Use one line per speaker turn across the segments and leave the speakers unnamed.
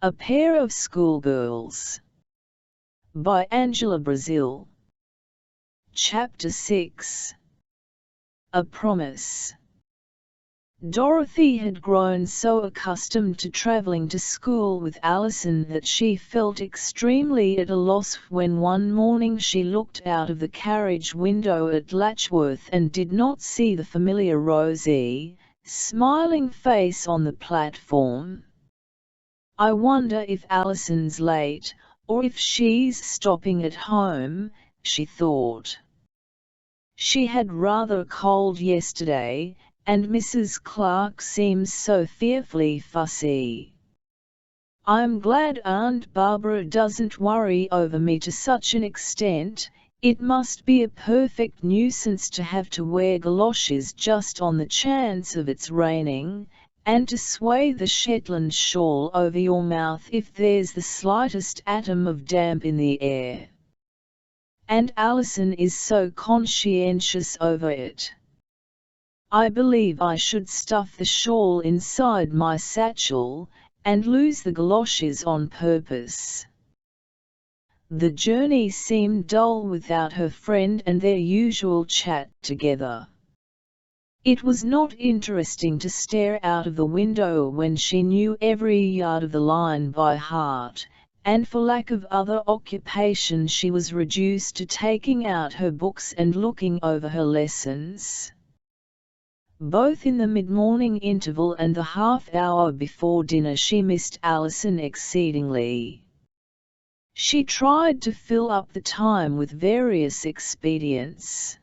A Pair of Schoolgirls by Angela Brazil. Chapter 6. A Promise. Dorothy had grown so accustomed to travelling to school with Allison that she felt extremely at a loss when one morning she looked out of the carriage window at Letchworth and did not see the familiar rosy, smiling face on the platform. "I wonder if Allison's late, or if she's stopping at home," she thought. She had rather cold yesterday, and Mrs. Clark seems so fearfully fussy. "I'm glad Aunt Barbara doesn't worry over me to such an extent. It must be a perfect nuisance to have to wear galoshes just on the chance of it's raining, and to sway the Shetland shawl over your mouth if there's the slightest atom of damp in the air. And Allison is so conscientious over it. I believe I should stuff the shawl inside my satchel, and lose the galoshes on purpose." The journey seemed dull without her friend and their usual chat together. It was not interesting to stare out of the window when she knew every yard of the line by heart, and for lack of other occupation she was reduced to taking out her books and looking over her lessons. Both in the mid-morning interval and the half-hour before dinner she missed Allison exceedingly. She tried to fill up the time with various expedients.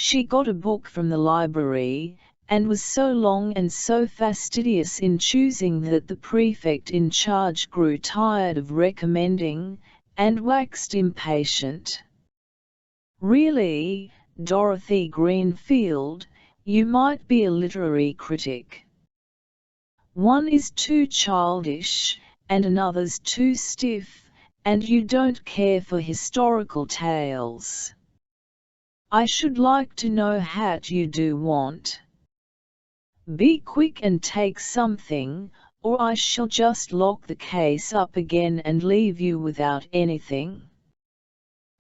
She got a book from the library, and was so long and so fastidious in choosing that the prefect in charge grew tired of recommending, and waxed impatient. "Really, Dorothy Greenfield, you might be a literary critic. One is too childish, and another's too stiff, and you don't care for historical tales. I should like to know what you do want. Be quick and take something, or I shall just lock the case up again and leave you without anything.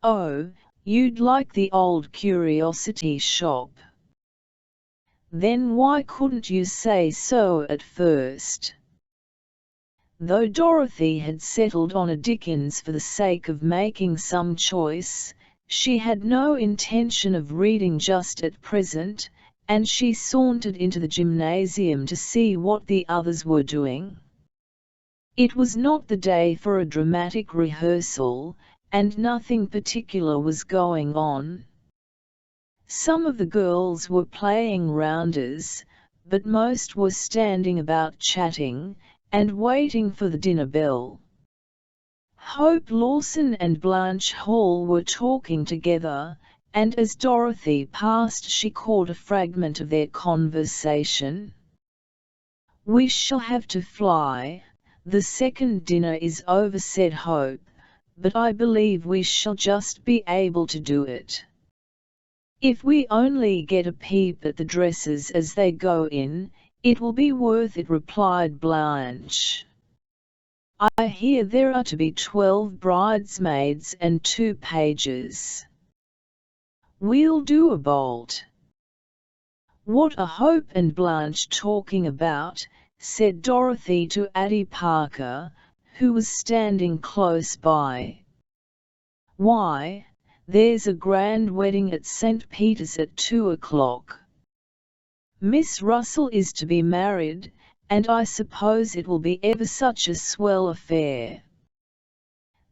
Oh, you'd like the old curiosity shop. Then why couldn't you say so at first?" Though Dorothy had settled on a Dickens for the sake of making some choice, she had no intention of reading just at present, and she sauntered into the gymnasium to see what the others were doing. It was not the day for a dramatic rehearsal, and nothing particular was going on. Some of the girls were playing rounders, but most were standing about chatting, and waiting for the dinner bell. Hope Lawson and Blanche Hall were talking together, and as Dorothy passed she caught a fragment of their conversation. "We shall have to fly, the second dinner is over," said Hope, "but I believe we shall just be able to do it. If we only get a peep at the dresses as they go in, it will be worth it," replied Blanche. "I hear there are to be 12 bridesmaids and 2 pages. We'll do a bolt." "What are Hope and Blanche talking about?" said Dorothy to Addie Parker, who was standing close by. "Why, there's a grand wedding at St. Peter's at 2 o'clock. Miss Russell is to be married, and I suppose it will be ever such a swell affair.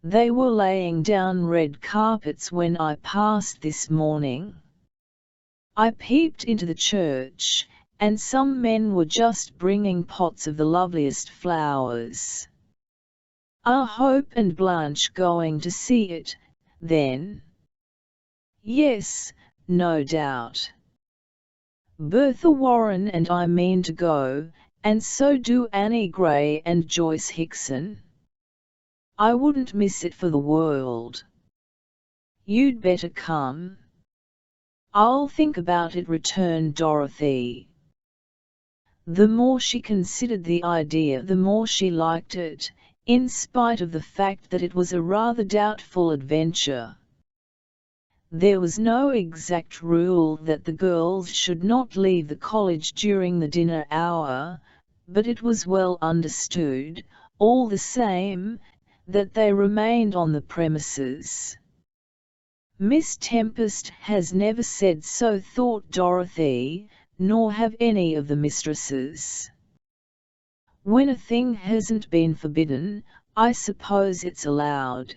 They were laying down red carpets when I passed this morning. I peeped into the church, and some men were just bringing pots of the loveliest flowers. Are Hope and Blanche going to see it, then?" "Yes, no doubt. Bertha Warren and I mean to go, and so do Annie Gray and Joyce Hickson. I wouldn't miss it for the world." "You'd better come." "I'll think about it," returned Dorothy. The more she considered the idea, the more she liked it, in spite of the fact that it was a rather doubtful adventure. There was no exact rule that the girls should not leave the college during the dinner hour, but it was well understood, all the same, that they remained on the premises. Miss Tempest has never said so, thought Dorothy, nor have any of the mistresses. When a thing hasn't been forbidden, I suppose it's allowed.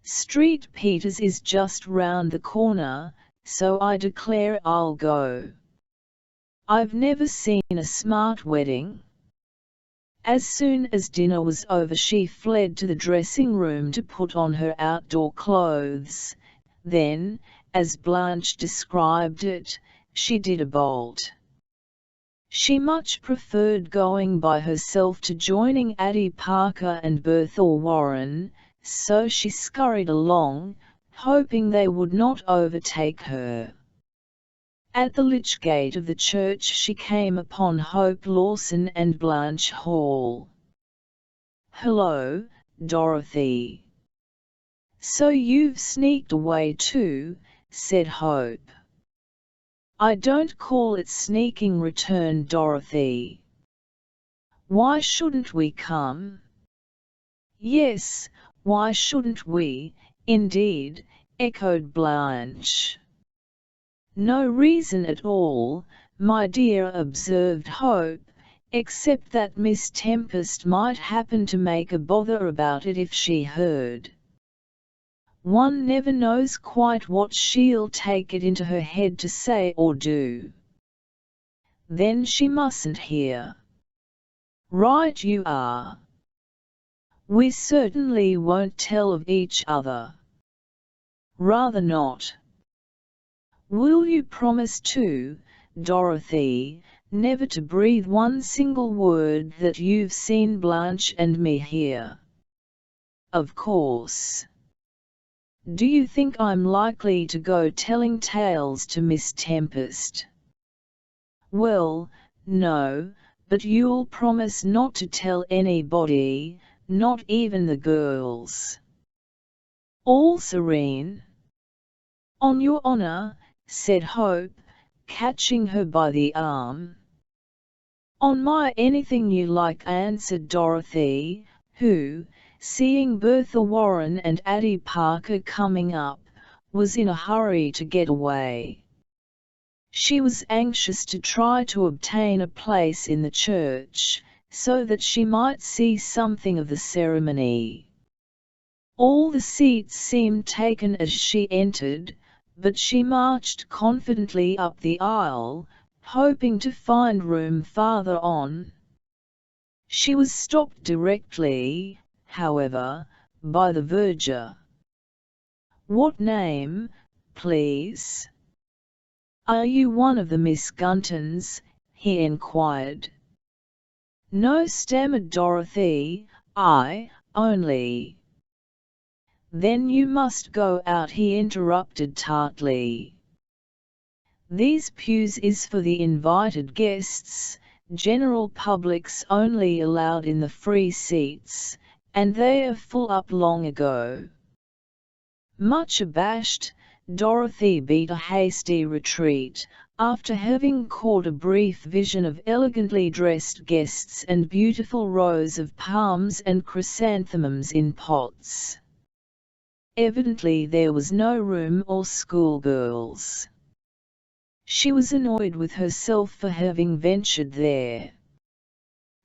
Street Peters is just round the corner, so I declare I'll go. I've never seen a smart wedding. As soon as dinner was over, she fled to the dressing room to put on her outdoor clothes. Then, as Blanche described it, she did a bolt. She much preferred going by herself to joining Addie Parker and Bertha Warren, so she scurried along, hoping they would not overtake her. At the lych gate of the church she came upon Hope Lawson and Blanche Hall. "Hello, Dorothy. So you've sneaked away too," said Hope. "I don't call it sneaking," returned Dorothy. "Why shouldn't we come?" "Yes, why shouldn't we, indeed," echoed Blanche. "No reason at all, my dear," observed Hope, "except that Miss Tempest might happen to make a bother about it if she heard. One never knows quite what she'll take it into her head to say or do." "Then she mustn't hear." "Right you are. We certainly won't tell of each other." "Rather not." "Will you promise to, Dorothy, never to breathe one single word that you've seen Blanche and me here?" "Of course." "Do you think I'm likely to go telling tales to Miss Tempest?" "Well, no, but you'll promise not to tell anybody, not even the girls?" "All serene." "On your honor?" said Hope, catching her by the arm. "On my anything you like," answered Dorothy, who, seeing Bertha Warren and Addie Parker coming up, was in a hurry to get away. She was anxious to try to obtain a place in the church, so that she might see something of the ceremony. All the seats seemed taken as she entered, but she marched confidently up the aisle, hoping to find room farther on. She was stopped directly, however, by the verger. "What name, please?" "Are you one of the Miss Guntons?" he enquired. "No," stammered Dorothy, "I, only—" "Then you must go out," he interrupted tartly. "These pews is for the invited guests, general public's only allowed in the free seats, and they are full up long ago." Much abashed, Dorothy beat a hasty retreat, after having caught a brief vision of elegantly dressed guests and beautiful rows of palms and chrysanthemums in pots. Evidently there was no room or schoolgirls. She was annoyed with herself for having ventured there.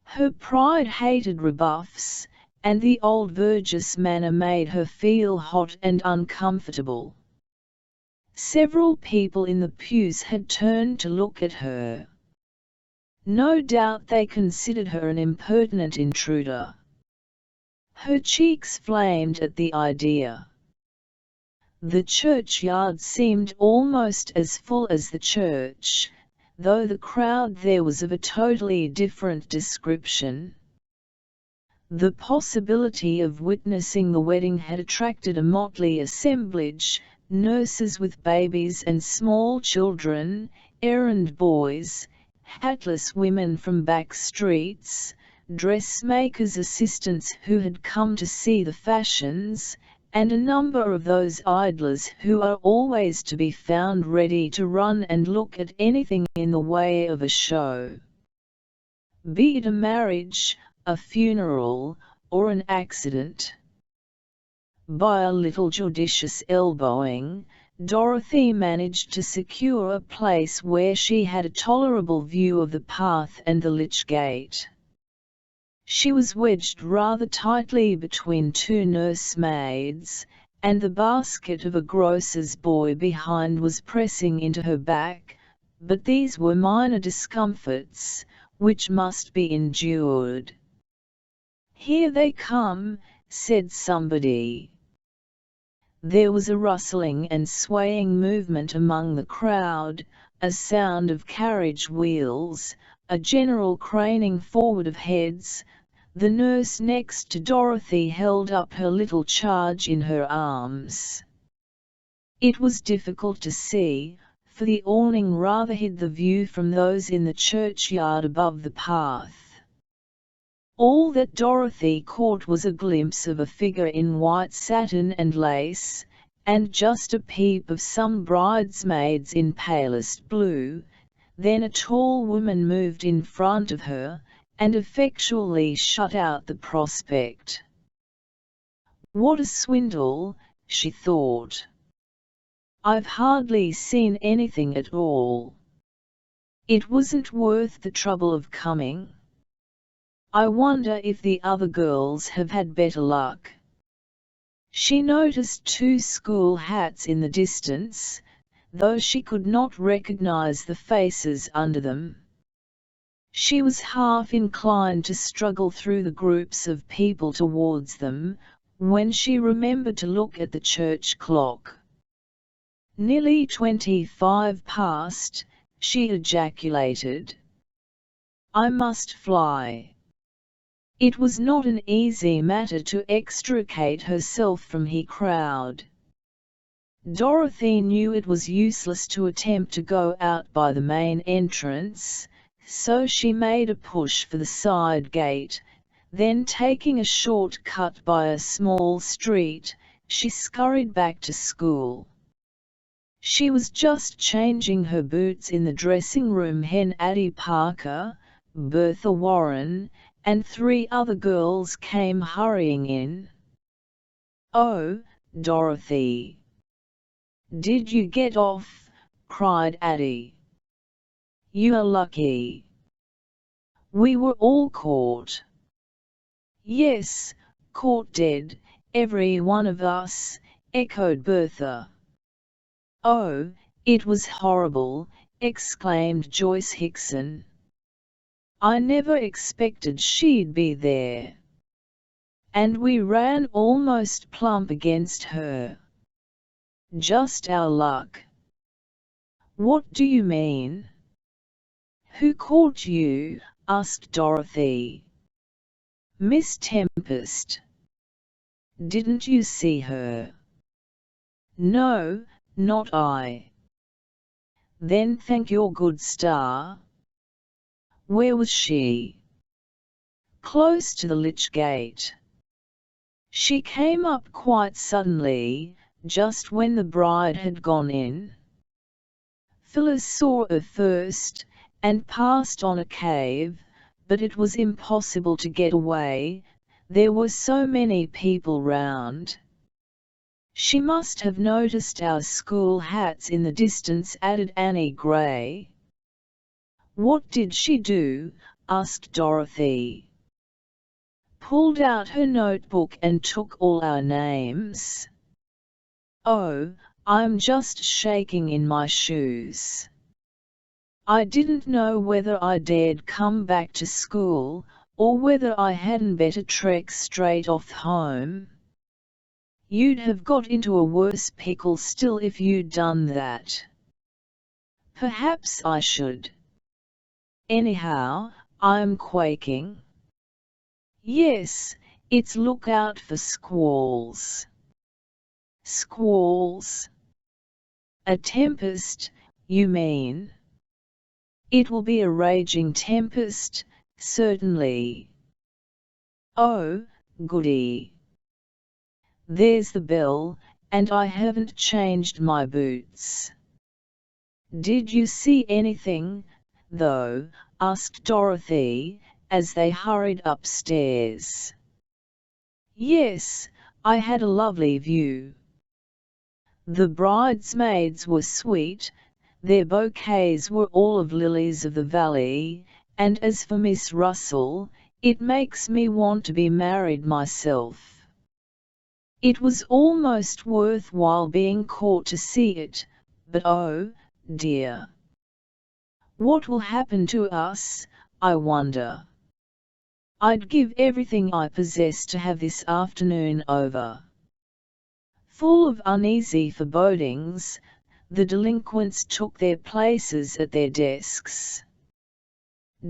Her pride hated rebuffs, and the old verger's manner made her feel hot and uncomfortable. Several people in the pews had turned to look at her. No doubt they considered her an impertinent intruder. Her cheeks flamed at the idea. The churchyard seemed almost as full as the church, though the crowd there was of a totally different description. The possibility of witnessing the wedding had attracted a motley assemblage, nurses with babies and small children, errand boys, hatless women from back streets, dressmakers' assistants who had come to see the fashions, and a number of those idlers who are always to be found ready to run and look at anything in the way of a show. Be it a marriage, a funeral, or an accident. By a little judicious elbowing, Dorothy managed to secure a place where she had a tolerable view of the path and the lich gate. She was wedged rather tightly between two nursemaids, and the basket of a grocer's boy behind was pressing into her back, but these were minor discomforts, which must be endured. "Here they come," said somebody. There was a rustling and swaying movement among the crowd, a sound of carriage wheels, a general craning forward of heads. The nurse next to Dorothy held up her little charge in her arms. It was difficult to see, for the awning rather hid the view from those in the churchyard above the path. All that Dorothy caught was a glimpse of a figure in white satin and lace, and just a peep of some bridesmaids in palest blue. Then a tall woman moved in front of her, and effectually shut out the prospect. "What a swindle," she thought. "I've hardly seen anything at all. It wasn't worth the trouble of coming. I wonder if the other girls have had better luck." She noticed two school hats in the distance, though she could not recognize the faces under them. She was half inclined to struggle through the groups of people towards them, when she remembered to look at the church clock. "Nearly 25 past," she ejaculated. "I must fly." It was not an easy matter to extricate herself from the crowd. Dorothy knew it was useless to attempt to go out by the main entrance, so she made a push for the side gate. Then, taking a short cut by a small street, she scurried back to school. She was just changing her boots in the dressing room when Addie Parker, Bertha Warren, and 3 other girls came hurrying in. "Oh, Dorothy! Did you get off?" cried Addie. "You are lucky. We were all caught." "Yes, caught dead, every one of us," echoed Bertha. "Oh, it was horrible," exclaimed Joyce Hickson. "I never expected she'd be there. And we ran almost plump against her. Just our luck." "What do you mean?" "Who caught you?" asked Dorothy. "Miss Tempest." "Didn't you see her?" "No, not I." "Then thank your good star." "Where was she?" "Close to the lich gate. She came up quite suddenly, just when the bride had gone in. Phyllis saw her first, and passed on a cave, but it was impossible to get away, there were so many people round." "She must have noticed our school hats in the distance," added Annie Gray. "What did she do?" asked Dorothy. "Pulled out her notebook and took all our names." "Oh, I'm just shaking in my shoes. I didn't know whether I dared come back to school, or whether I hadn't better trek straight off home." "You'd have got into a worse pickle still if you'd done that." "Perhaps I should. Anyhow, I'm quaking." "Yes, it's look out for squalls." "Squalls? A tempest, you mean?" It will be a raging tempest, certainly. Oh, goody. There's the bell, and I haven't changed my boots. Did you see anything, though? Asked Dorothy, as they hurried upstairs. Yes, I had a lovely view. The bridesmaids were sweet, their bouquets were all of lilies of the valley, and as for Miss Russell, it makes me want to be married myself. It was almost worthwhile being caught to see it, but oh, dear. What will happen to us, I wonder? I'd give everything I possess to have this afternoon over. Full of uneasy forebodings, the delinquents took their places at their desks.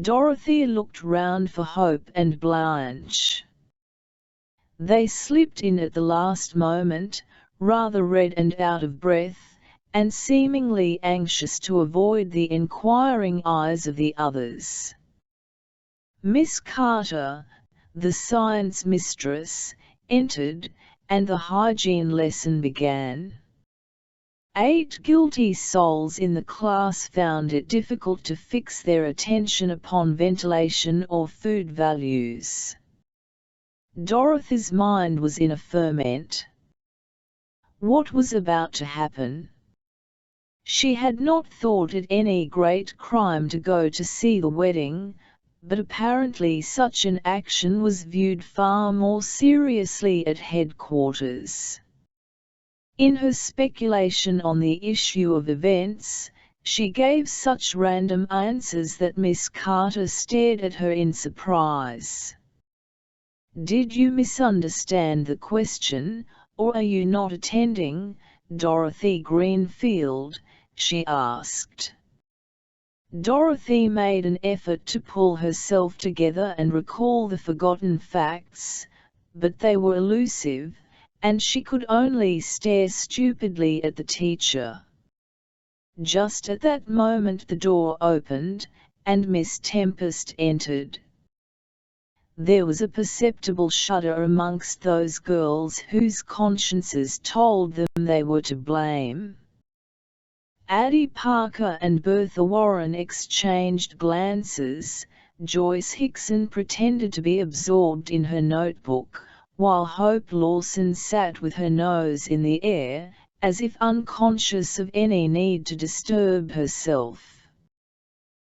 Dorothy looked round for Hope and Blanche. They slipped in at the last moment, rather red and out of breath, and seemingly anxious to avoid the inquiring eyes of the others. Miss Carter, the science mistress, entered, and the hygiene lesson began. 8 guilty souls in the class found it difficult to fix their attention upon ventilation or food values. Dorothy's mind was in a ferment. What was about to happen? She had not thought it any great crime to go to see the wedding, but apparently such an action was viewed far more seriously at headquarters. In her speculation on the issue of events, she gave such random answers that Miss Carter stared at her in surprise. "Did you misunderstand the question, or are you not attending, Dorothy Greenfield?" she asked. Dorothy made an effort to pull herself together and recall the forgotten facts, but they were elusive, and she could only stare stupidly at the teacher. Just at that moment the door opened, and Miss Tempest entered. There was a perceptible shudder amongst those girls whose consciences told them they were to blame. Addie Parker and Bertha Warren exchanged glances. Joyce Hickson pretended to be absorbed in her notebook, while Hope Lawson sat with her nose in the air, as if unconscious of any need to disturb herself.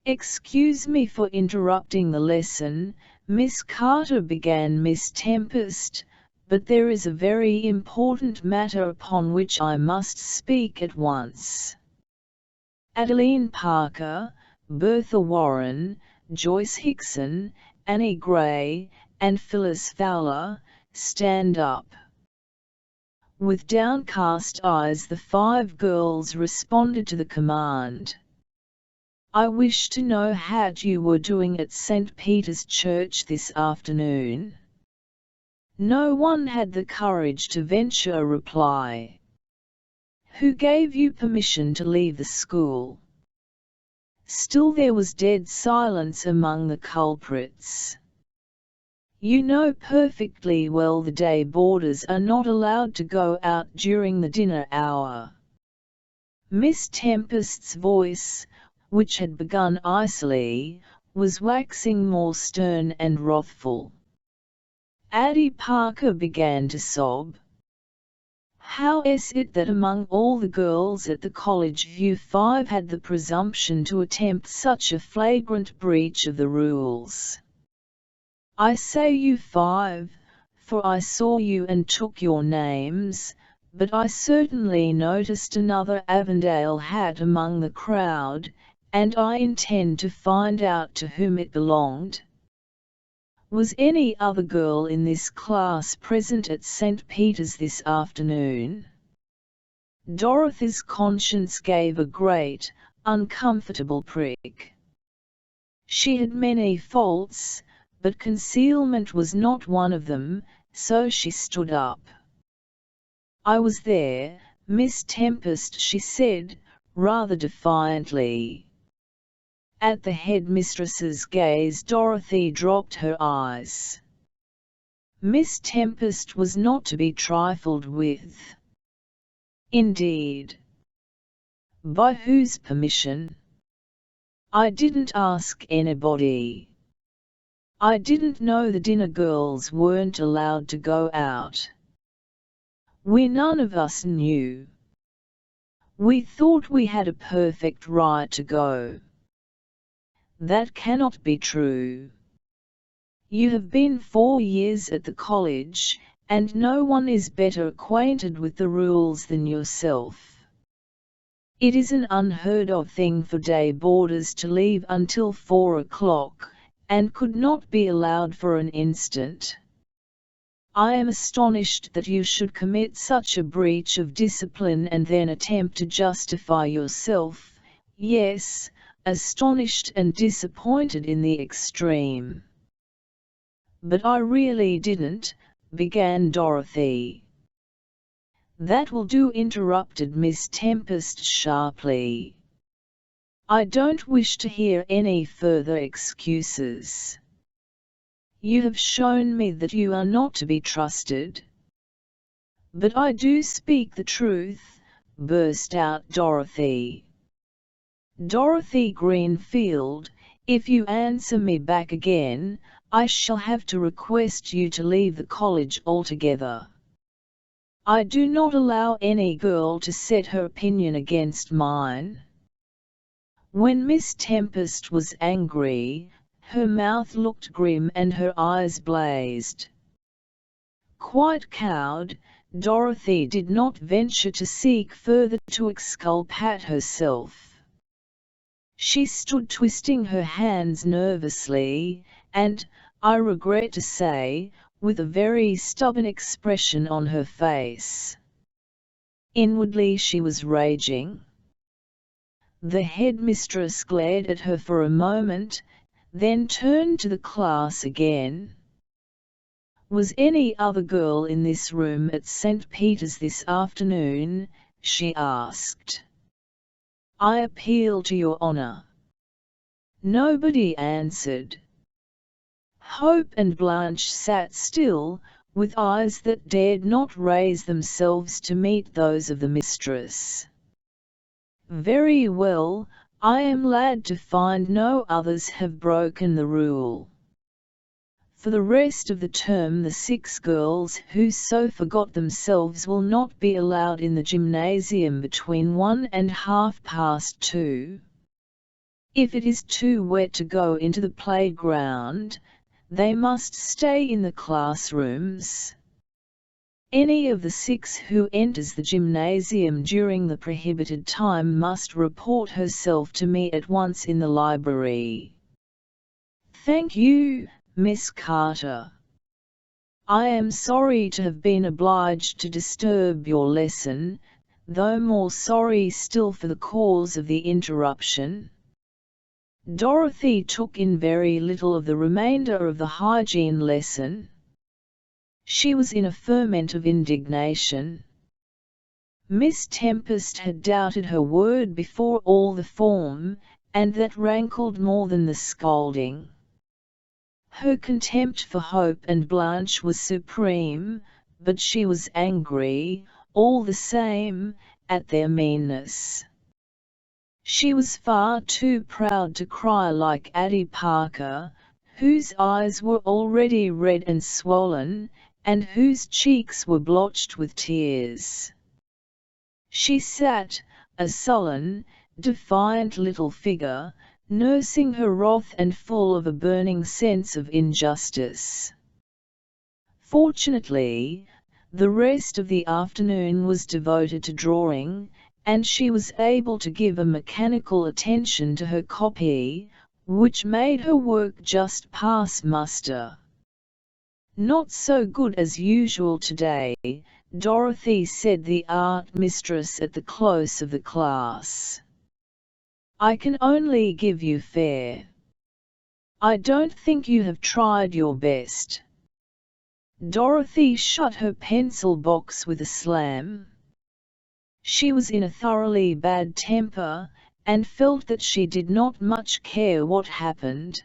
"Excuse me for interrupting the lesson, Miss Carter," began Miss Tempest, "but there is a very important matter upon which I must speak at once. Adeline Parker, Bertha Warren, Joyce Hickson, Annie Gray, and Phyllis Fowler, stand up." With downcast eyes the 5 girls responded to the command. "I wish to know what you were doing at St. Peter's Church this afternoon." No one had the courage to venture a reply. "Who gave you permission to leave the school?" Still there was dead silence among the culprits. "You know perfectly well the day boarders are not allowed to go out during the dinner hour." Miss Tempest's voice, which had begun icily, was waxing more stern and wrathful. Addie Parker began to sob. How is it that among all the girls at the college you 5 had the presumption to attempt such a flagrant breach of the rules? I say you 5, for I saw you and took your names, but I certainly noticed another Avondale hat among the crowd, and I intend to find out to whom it belonged. Was any other girl in this class present at St. Peter's this afternoon? Dorothy's conscience gave a great, uncomfortable prick. She had many faults, but concealment was not one of them, so she stood up. "I was there, Miss Tempest," she said, rather defiantly. At the headmistress's gaze, Dorothy dropped her eyes. Miss Tempest was not to be trifled with. Indeed. By whose permission? I didn't ask anybody. I didn't know the dinner girls weren't allowed to go out. We none of us knew. We thought we had a perfect right to go. That cannot be true. You have been 4 years at the college, and no one is better acquainted with the rules than yourself. It is an unheard of thing for day boarders to leave until 4 o'clock, and could not be allowed for an instant. I am astonished that you should commit such a breach of discipline and then attempt to justify yourself. Yes, astonished and disappointed in the extreme. But I really didn't, began Dorothy. That will do, interrupted Miss Tempest sharply. I don't wish to hear any further excuses. You have shown me that you are not to be trusted. But I do speak the truth, burst out Dorothy. Dorothy Greenfield, if you answer me back again, I shall have to request you to leave the college altogether. I do not allow any girl to set her opinion against mine. When Miss Tempest was angry, her mouth looked grim and her eyes blazed. Quite cowed, Dorothy did not venture to seek further to exculpate herself. She stood twisting her hands nervously, and, I regret to say, with a very stubborn expression on her face. Inwardly she was raging. The headmistress glared at her for a moment, then turned to the class again. Was any other girl in this room at St. Peter's this afternoon? She asked. I appeal to your honor. Nobody answered. Hope and Blanche sat still, with eyes that dared not raise themselves to meet those of the mistress. Very well, I am glad to find no others have broken the rule. For the rest of the term the 6 girls who so forgot themselves will not be allowed in the gymnasium between 1 and 2:30. If it is too wet to go into the playground, they must stay in the classrooms. Any of the 6 who enters the gymnasium during the prohibited time must report herself to me at once in the library. Thank you, Miss Carter. I am sorry to have been obliged to disturb your lesson, though more sorry still for the cause of the interruption. Dorothy took in very little of the remainder of the hygiene lesson. She was in a ferment of indignation. Miss Tempest had doubted her word before all the form, and that rankled more than the scolding. Her contempt for Hope and Blanche was supreme, but she was angry, all the same, at their meanness. She was far too proud to cry like Addie Parker, whose eyes were already red and swollen, and whose cheeks were blotched with tears. She sat, a sullen, defiant little figure, nursing her wrath and full of a burning sense of injustice. Fortunately, the rest of the afternoon was devoted to drawing, and she was able to give a mechanical attention to her copy, which made her work just pass muster. Not so good as usual today, Dorothy said the art mistress at the close of the class. I can only give you fair. I don't think you have tried your best. Dorothy shut her pencil box with a slam. She was in a thoroughly bad temper, and felt that she did not much care what happened.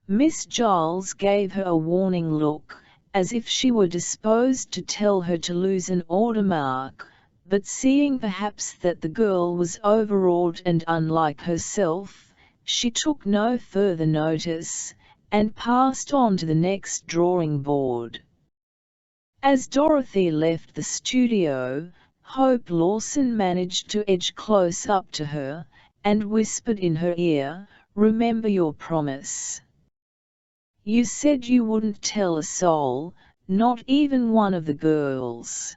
Miss Giles gave her a warning look, as if she were disposed to tell her to lose an order mark, but seeing perhaps that the girl was overawed and unlike herself, she took no further notice, and passed on to the next drawing board. As Dorothy left the studio, Hope Lawson managed to edge close up to her, and whispered in her ear, "Remember your promise. You said you wouldn't tell a soul, not even one of the girls."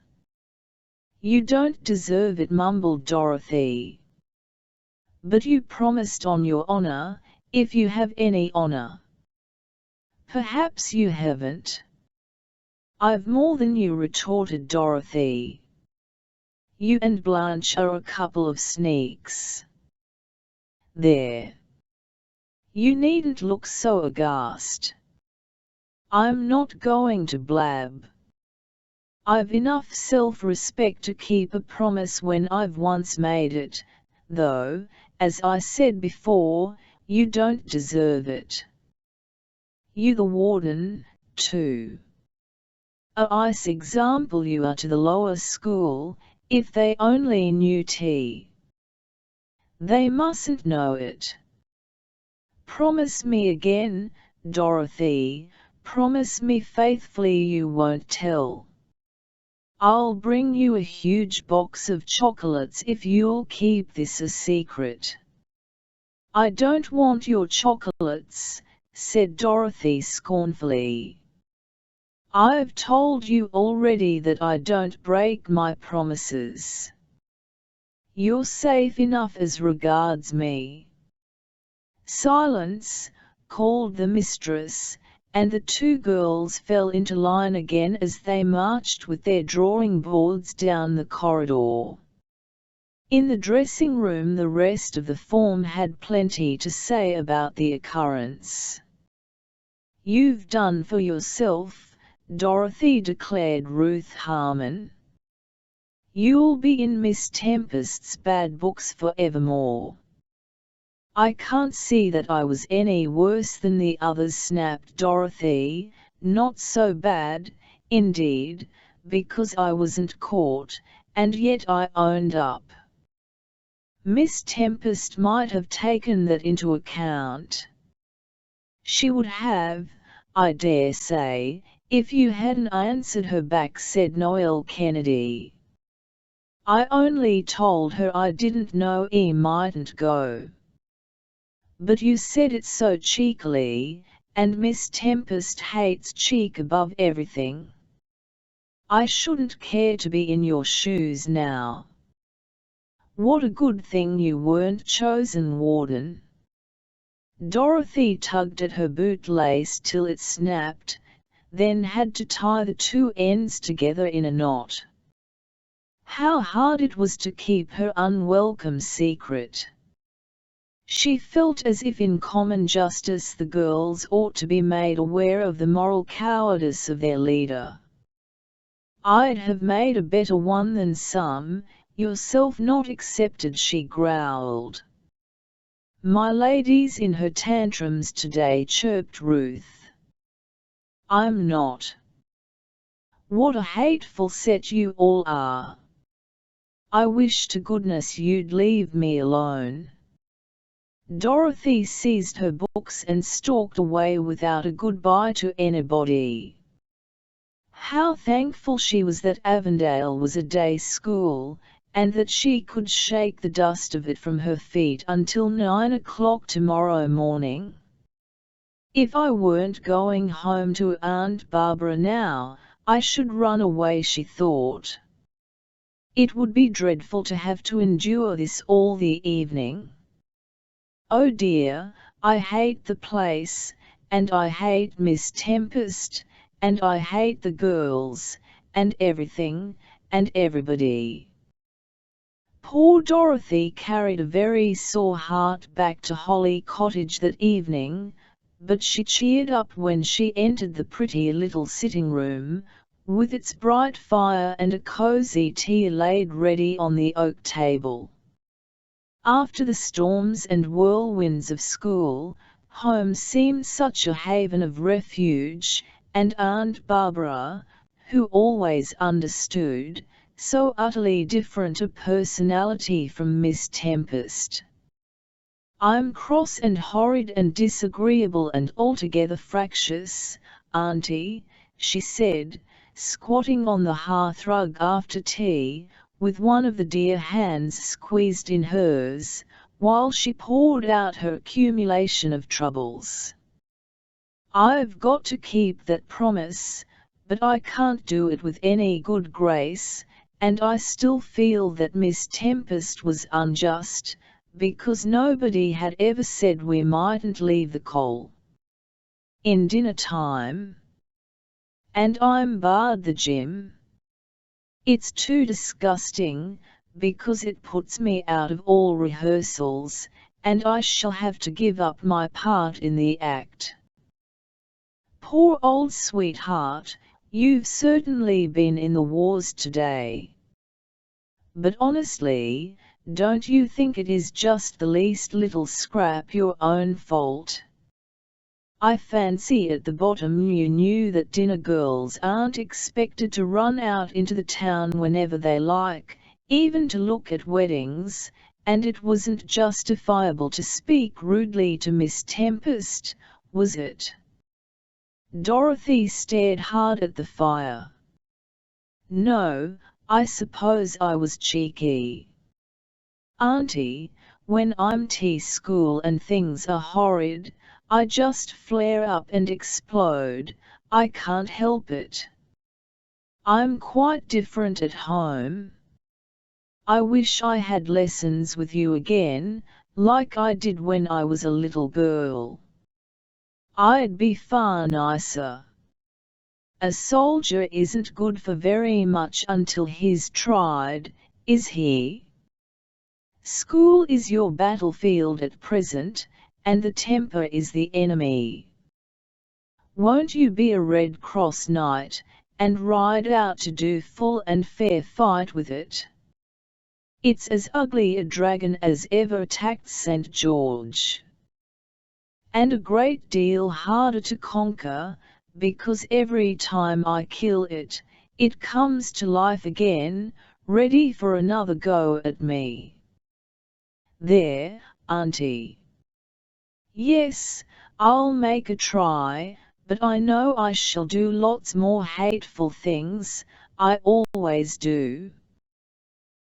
"You don't deserve it," mumbled Dorothy. "But you promised on your honor, if you have any honor." "Perhaps you haven't." "I've more than you," retorted Dorothy. "You and Blanche are a couple of sneaks." "There. You needn't look so aghast. I'm not going to blab. I've enough self-respect to keep a promise when I've once made it, though, as I said before, you don't deserve it. You the warden, too. A ice example you are to the lower school, if they only knew T. They mustn't know it. Promise me again, Dorothy, promise me faithfully you won't tell. I'll bring you a huge box of chocolates if you'll keep this a secret." "I don't want your chocolates," said Dorothy scornfully. "I've told you already that I don't break my promises. You're safe enough as regards me." "Silence," called the mistress, and the two girls fell into line again as they marched with their drawing boards down the corridor. In the dressing room the rest of the form had plenty to say about the occurrence. "You've done for yourself," Dorothy declared Ruth Harmon. "You'll be in Miss Tempest's bad books forevermore." "I can't see that I was any worse than the others," snapped Dorothy. "Not so bad, indeed, because I wasn't caught, and yet I owned up." "Miss Tempest might have taken that into account." "She would have, I dare say, if you hadn't answered her back," said Noel Kennedy. "I only told her I didn't know he mightn't go." "But you said it so cheekily, and Miss Tempest hates cheek above everything." "I shouldn't care to be in your shoes now." "What a good thing you weren't chosen warden." Dorothy tugged at her bootlace till it snapped, then had to tie the two ends together in a knot. How hard it was to keep her unwelcome secret. She felt as if in common justice the girls ought to be made aware of the moral cowardice of their leader. "I'd have made a better one than some, yourself not excepted," she growled. "My lady's in her tantrums today," chirped Ruth. "I'm not." "What a hateful set you all are. I wish to goodness you'd leave me alone." Dorothy seized her books and stalked away without a goodbye to anybody. How thankful she was that Avondale was a day school, and that she could shake the dust of it from her feet until 9 o'clock tomorrow morning. "If I weren't going home to Aunt Barbara now, I should run away," she thought. "It would be dreadful to have to endure this all the evening. Oh dear, I hate the place, and I hate Miss Tempest, and I hate the girls, and everything, and everybody." Poor Dorothy carried a very sore heart back to Holly Cottage that evening, but she cheered up when she entered the pretty little sitting room, with its bright fire and a cosy tea laid ready on the oak table. After the storms and whirlwinds of school, home seemed such a haven of refuge, and Aunt Barbara, who always understood, so utterly different a personality from Miss Tempest. "I'm cross and horrid and disagreeable and altogether fractious, Auntie," she said, squatting on the hearthrug after tea, with one of the dear hands squeezed in hers, while she poured out her accumulation of troubles. "I've got to keep that promise, but I can't do it with any good grace, and I still feel that Miss Tempest was unjust, because nobody had ever said we mightn't leave the coal in dinner time. And I'm barred the gym. It's too disgusting, because it puts me out of all rehearsals, and I shall have to give up my part in the act." "Poor old sweetheart, you've certainly been in the wars today. But honestly, don't you think it is just the least little scrap your own fault? I fancy at the bottom you knew that dinner girls aren't expected to run out into the town whenever they like, even to look at weddings, and it wasn't justifiable to speak rudely to Miss Tempest, was it?" Dorothy stared hard at the fire. "No, I suppose I was cheeky. Auntie, when I'm T-school and things are horrid, I just flare up and explode, I can't help it. I'm quite different at home. I wish I had lessons with you again, like I did when I was a little girl. I'd be far nicer. A soldier isn't good for very much until he's tried, is he? School is your battlefield at present, and the temper is the enemy. Won't you be a Red Cross knight, and ride out to do full and fair fight with it? It's as ugly a dragon as ever attacked St. George. And a great deal harder to conquer, because every time I kill it, it comes to life again, ready for another go at me. There, Auntie. Yes, I'll make a try, but I know I shall do lots more hateful things, I always do.